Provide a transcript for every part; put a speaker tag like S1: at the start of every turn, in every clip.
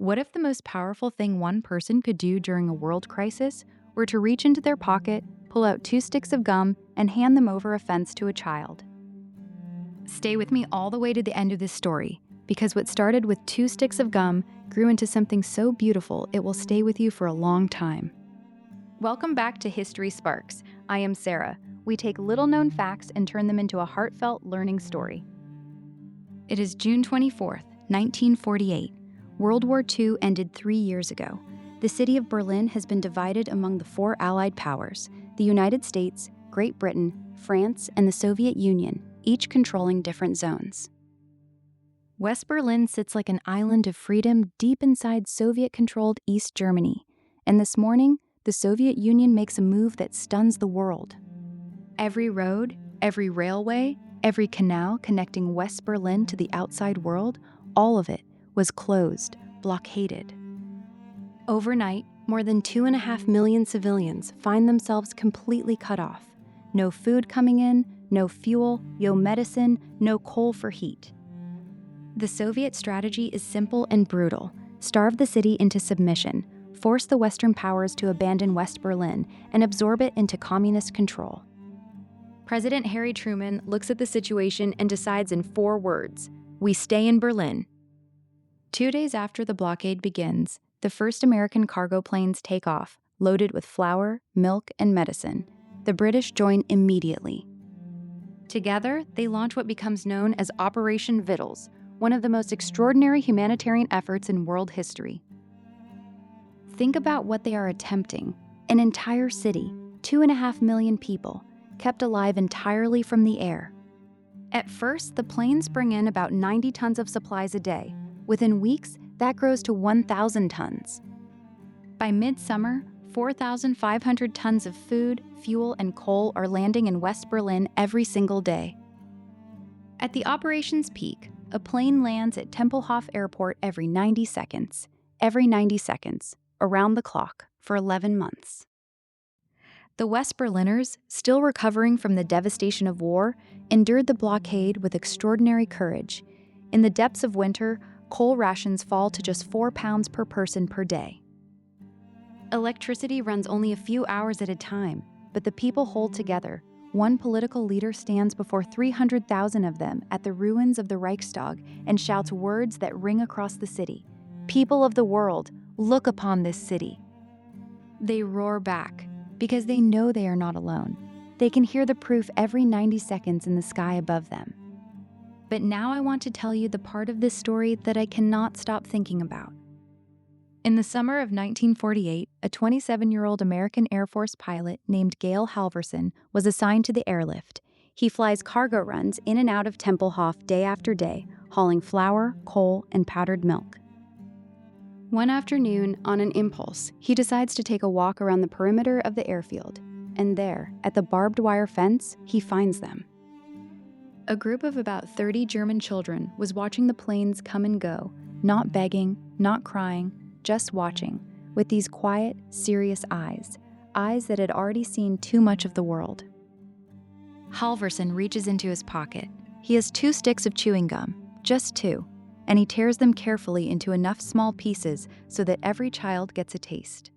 S1: What if the most powerful thing one person could do during a world crisis were to reach into their pocket, pull out 2 sticks of gum, and hand them over a fence to a child? Stay with me all the way to the end of this story, because what started with 2 sticks of gum grew into something so beautiful it will stay with you for a long time. Welcome back to History Sparks. I am Sarah. We take little-known facts and turn them into a heartfelt learning story. It is June 24th, 1948. World War II ended 3 years ago. The city of Berlin has been divided among the 4 Allied powers: the United States, Great Britain, France, and the Soviet Union, each controlling different zones. West Berlin sits like an island of freedom deep inside Soviet-controlled East Germany. And this morning, the Soviet Union makes a move that stuns the world. Every road, every railway, every canal connecting West Berlin to the outside world, all of it was closed, blockaded. Overnight, more than 2.5 million civilians find themselves completely cut off. No food coming in, no fuel, no medicine, no coal for heat. The Soviet strategy is simple and brutal: starve the city into submission, force the Western powers to abandon West Berlin, and absorb it into communist control. President Harry Truman looks at the situation and decides in 4 words: we stay in Berlin. 2 days after the blockade begins, the first American cargo planes take off, loaded with flour, milk, and medicine. The British join immediately. Together, they launch what becomes known as Operation Vittles, one of the most extraordinary humanitarian efforts in world history. Think about what they are attempting: an entire city, 2.5 million people, kept alive entirely from the air. At first, the planes bring in about 90 tons of supplies a day. Within weeks, that grows to 1,000 tons. By midsummer, 4,500 tons of food, fuel, and coal are landing in West Berlin every single day. At the operation's peak, a plane lands at Tempelhof Airport every 90 seconds. Every 90 seconds, around the clock, for 11 months. The West Berliners, still recovering from the devastation of war, endured the blockade with extraordinary courage. In the depths of winter, coal rations fall to just 4 pounds per person per day. Electricity runs only a few hours at a time, but the people hold together. One political leader stands before 300,000 of them at the ruins of the Reichstag and shouts words that ring across the city: "People of the world, look upon this city." They roar back, because they know they are not alone. They can hear the proof every 90 seconds in the sky above them. But now I want to tell you the part of this story that I cannot stop thinking about. In the summer of 1948, a 27-year-old American Air Force pilot named Gale Halvorson was assigned to the airlift. He flies cargo runs in and out of Tempelhof day after day, hauling flour, coal, and powdered milk. One afternoon, on an impulse, he decides to take a walk around the perimeter of the airfield. And there, at the barbed wire fence, he finds them. A group of about 30 German children was watching the planes come and go, not begging, not crying, just watching, with these quiet, serious eyes that had already seen too much of the world. Halvorson reaches into his pocket. He has 2 sticks of chewing gum, just 2, and he tears them carefully into enough small pieces so that every child gets a taste.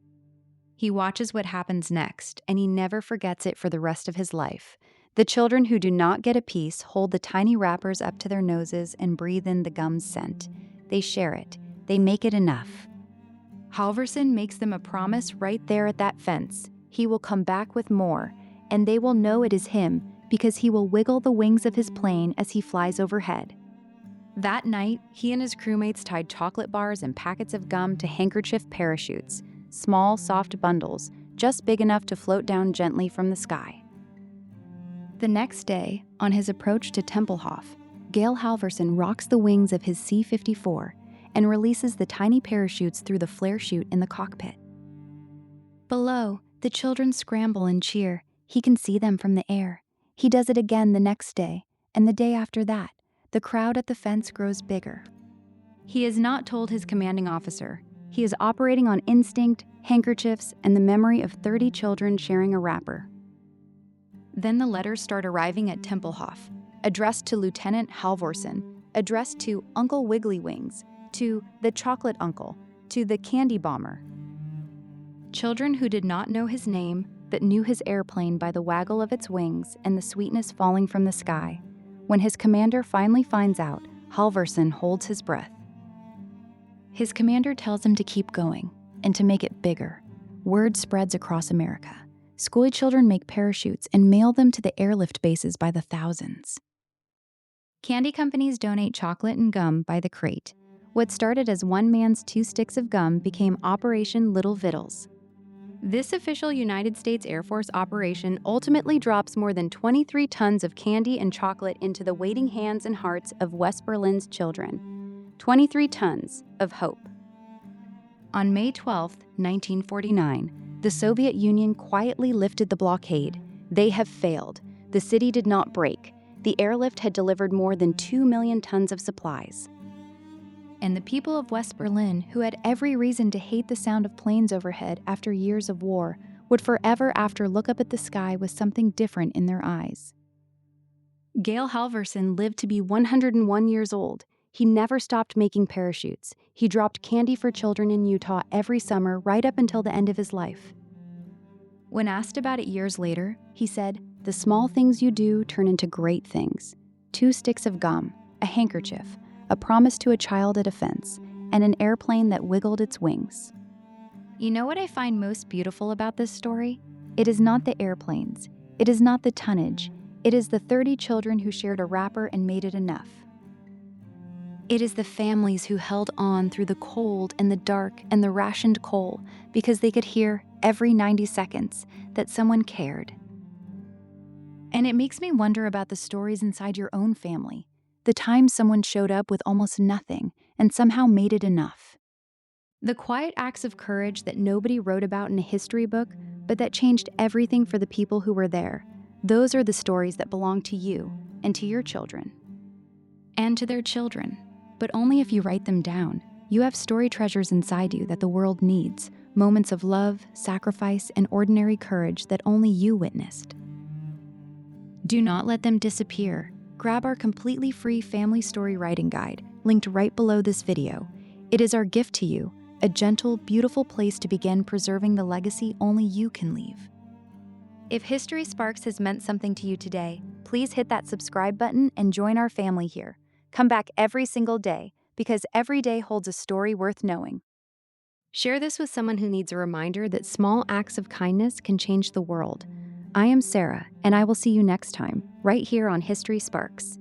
S1: He watches what happens next, and he never forgets it for the rest of his life. The children who do not get a piece hold the tiny wrappers up to their noses and breathe in the gum's scent. They share it. They make it enough. Halvorson makes them a promise right there at that fence. He will come back with more, and they will know it is him because he will wiggle the wings of his plane as he flies overhead. That night, he and his crewmates tied chocolate bars and packets of gum to handkerchief parachutes, small, soft bundles, just big enough to float down gently from the sky. The next day, on his approach to Tempelhof, Gale Halvorson rocks the wings of his C-54 and releases the tiny parachutes through the flare chute in the cockpit. Below, the children scramble and cheer. He can see them from the air. He does it again the next day, and the day after that. The crowd at the fence grows bigger. He has not told his commanding officer. He is operating on instinct, handkerchiefs, and the memory of 30 children sharing a wrapper. Then the letters start arriving at Tempelhof, addressed to Lieutenant Halvorson, addressed to Uncle Wiggly Wings, to the Chocolate Uncle, to the candy bomber. Children who did not know his name, but knew his airplane by the waggle of its wings and the sweetness falling from the sky. When his commander finally finds out, Halvorsen holds his breath. His commander tells him to keep going and to make it bigger. Word spreads across America. School children make parachutes and mail them to the airlift bases by the thousands. Candy companies donate chocolate and gum by the crate. What started as one man's 2 sticks of gum became Operation Little Vittles. This official United States Air Force operation ultimately drops more than 23 tons of candy and chocolate into the waiting hands and hearts of West Berlin's children. 23 tons of hope. On May 12, 1949, the Soviet Union quietly lifted the blockade. They have failed. The city did not break. The airlift had delivered more than 2 million tons of supplies. And the people of West Berlin, who had every reason to hate the sound of planes overhead after years of war, would forever after look up at the sky with something different in their eyes. Gail Halvorsen lived to be 101 years old. He never stopped making parachutes. He dropped candy for children in Utah every summer right up until the end of his life. When asked about it years later, he said, "The small things you do turn into great things. 2 sticks of gum, a handkerchief, a promise to a child at a fence, and an airplane that wiggled its wings." You know what I find most beautiful about this story? It is not the airplanes. It is not the tonnage. It is the 30 children who shared a wrapper and made it enough. It is the families who held on through the cold and the dark and the rationed coal because they could hear every 90 seconds that someone cared. And it makes me wonder about the stories inside your own family. The time someone showed up with almost nothing and somehow made it enough. The quiet acts of courage that nobody wrote about in a history book, but that changed everything for the people who were there. Those are the stories that belong to you and to your children. And to their children. But only if you write them down. You have story treasures inside you that the world needs. Moments of love, sacrifice, and ordinary courage that only you witnessed. Do not let them disappear. Grab our completely free family story writing guide, linked right below this video. It is our gift to you, a gentle, beautiful place to begin preserving the legacy only you can leave. If History Sparks has meant something to you today, please hit that subscribe button and join our family here. Come back every single day, because every day holds a story worth knowing. Share this with someone who needs a reminder that small acts of kindness can change the world. I am Sarah, and I will see you next time, right here on History Sparks.